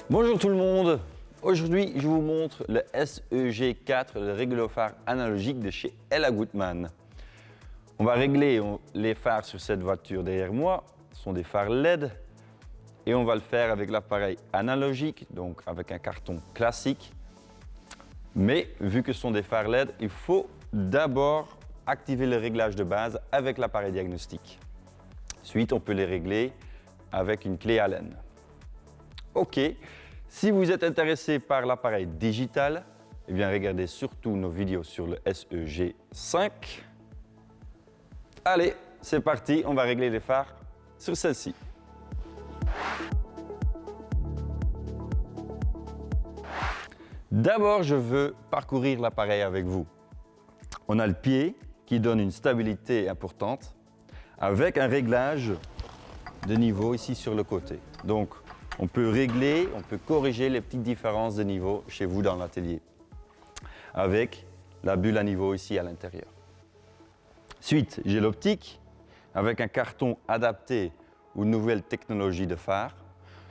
Bonjour tout le monde, aujourd'hui je vous montre le SEG4, le réglophare analogique de chez Ella Gutmann. On va régler les phares sur cette voiture derrière moi, ce sont des phares LED et on va le faire avec l'appareil analogique, donc avec un carton classique. Mais vu que ce sont des phares LED, il faut d'abord activer le réglage de base avec l'appareil diagnostic. Ensuite, on peut les régler avec une clé Allen. Ok, si vous êtes intéressé par l'appareil digital, eh bien regardez surtout nos vidéos sur le SEG5. Allez, c'est parti, on va régler les phares sur celle-ci. D'abord, je veux parcourir l'appareil avec vous. On a le pied qui donne une stabilité importante avec un réglage de niveau ici sur le côté. Donc, on peut régler, on peut corriger les petites différences de niveau chez vous dans l'atelier avec la bulle à niveau ici à l'intérieur. Ensuite, j'ai l'optique avec un carton adapté aux nouvelles technologies de phare.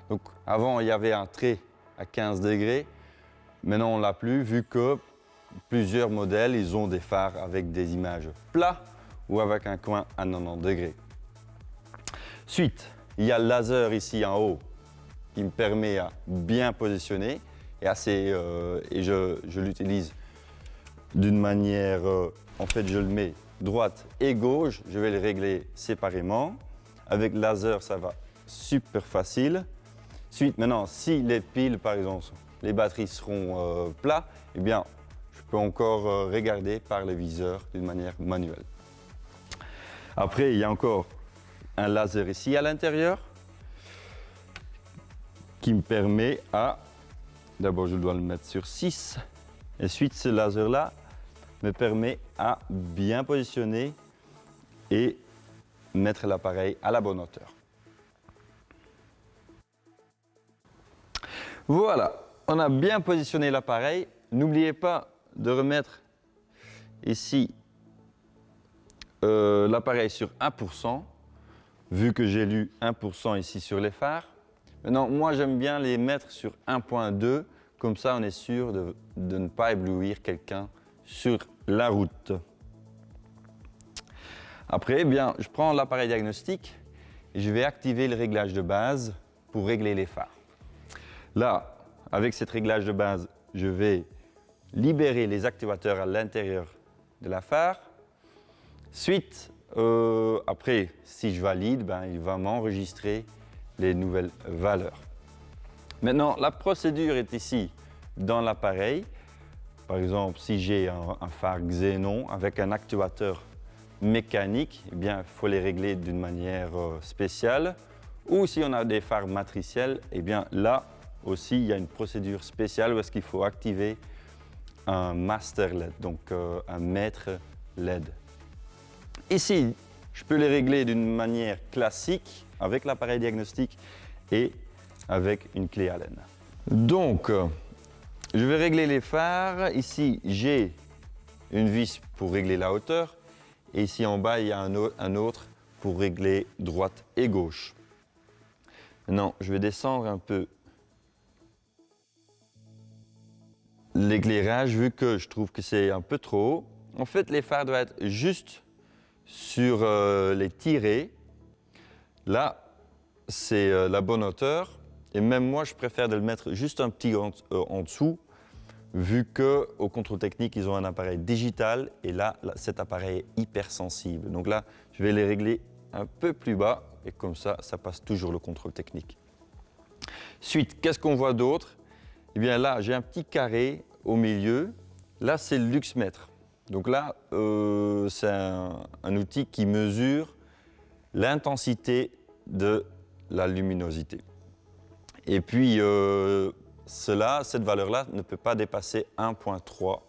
Donc, avant, il y avait un trait à 15 degrés. Maintenant, on ne l'a plus vu que plusieurs modèles, ils ont des phares avec des images plats ou avec un coin à 90 degrés. Ensuite, il y a le laser ici en haut qui me permet à bien positionner et je l'utilise d'une manière, en fait je le mets droite et gauche, je vais les régler séparément. Avec le laser ça va super facile. Ensuite maintenant si les piles par exemple, les batteries seront plats, eh bien je peux encore regarder par le viseur d'une manière manuelle. Après il y a encore un laser ici à l'intérieur qui me permet à, d'abord je dois le mettre sur 6, et ensuite ce laser là me permet à bien positionner et mettre l'appareil à la bonne hauteur. Voilà, on a bien positionné l'appareil. N'oubliez pas de remettre ici l'appareil sur 1%, vu que j'ai lu 1% ici sur les phares. Maintenant, moi j'aime bien les mettre sur 1.2, comme ça on est sûr de ne pas éblouir quelqu'un sur la route. Après, eh bien, je prends l'appareil diagnostic et je vais activer le réglage de base pour régler les phares. Là, avec ce réglage de base, je vais libérer les actuateurs à l'intérieur de la phare. Ensuite, après, si je valide, ben, il va m'enregistrer les nouvelles valeurs. Maintenant, la procédure est ici dans l'appareil. Par exemple, si j'ai un phare xénon avec un actuateur mécanique, eh bien, il faut les régler d'une manière spéciale. Ou si on a des phares matriciels, eh bien, là aussi, il y a une procédure spéciale où est-ce qu'il faut activer un master LED, donc un maître LED. Ici, je peux les régler d'une manière classique avec l'appareil diagnostic et avec une clé Allen. Donc, je vais régler les phares. Ici, j'ai une vis pour régler la hauteur. Et ici en bas, il y a un autre pour régler droite et gauche. Maintenant, je vais descendre un peu l'éclairage vu que je trouve que c'est un peu trop haut. En fait, les phares doivent être juste sur les tirets. Là, c'est la bonne hauteur. Et même moi, je préfère de le mettre juste un petit en dessous, vu qu'au contrôle technique, ils ont un appareil digital. Et là, cet appareil est hyper sensible. Donc là, je vais les régler un peu plus bas. Et comme ça, ça passe toujours le contrôle technique. Ensuite, qu'est-ce qu'on voit d'autre? Eh bien là, j'ai un petit carré au milieu. Là, c'est le luxmètre. Donc là, c'est un outil qui mesure l'intensité de la luminosité. Et puis, cette valeur-là ne peut pas dépasser 1.3,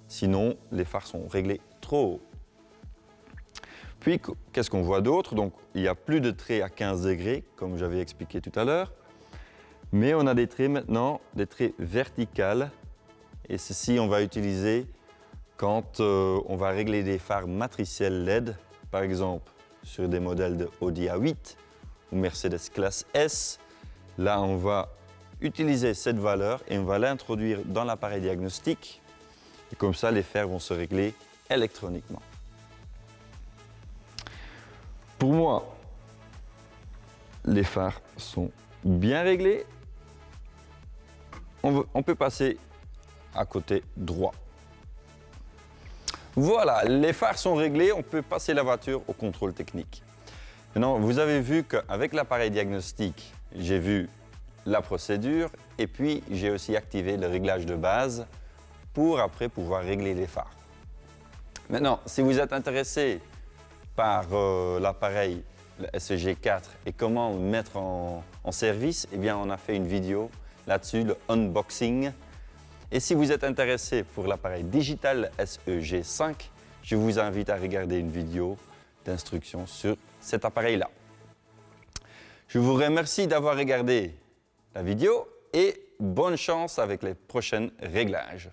sinon les phares sont réglés trop haut. Puis, qu'est-ce qu'on voit d'autre? Donc, il n'y a plus de traits à 15 degrés, comme j'avais expliqué tout à l'heure, mais on a des traits maintenant, des traits verticales, et ceci, on va utiliser quand on va régler des phares matriciels LED, par exemple sur des modèles de Audi A8 ou Mercedes classe S. Là, on va utiliser cette valeur et on va l'introduire dans l'appareil diagnostic. Et comme ça, les fers vont se régler électroniquement. Pour moi, les phares sont bien réglés. On peut passer à côté droit. Voilà, les phares sont réglés, on peut passer la voiture au contrôle technique. Maintenant, vous avez vu qu'avec l'appareil diagnostic, j'ai vu la procédure et puis j'ai aussi activé le réglage de base pour après pouvoir régler les phares. Maintenant, si vous êtes intéressé par l'appareil, le SEG4 et comment le mettre en service, eh bien on a fait une vidéo là-dessus, le unboxing. Et si vous êtes intéressé pour l'appareil digital SEG5, je vous invite à regarder une vidéo d'instruction sur cet appareil-là. Je vous remercie d'avoir regardé la vidéo et bonne chance avec les prochains réglages.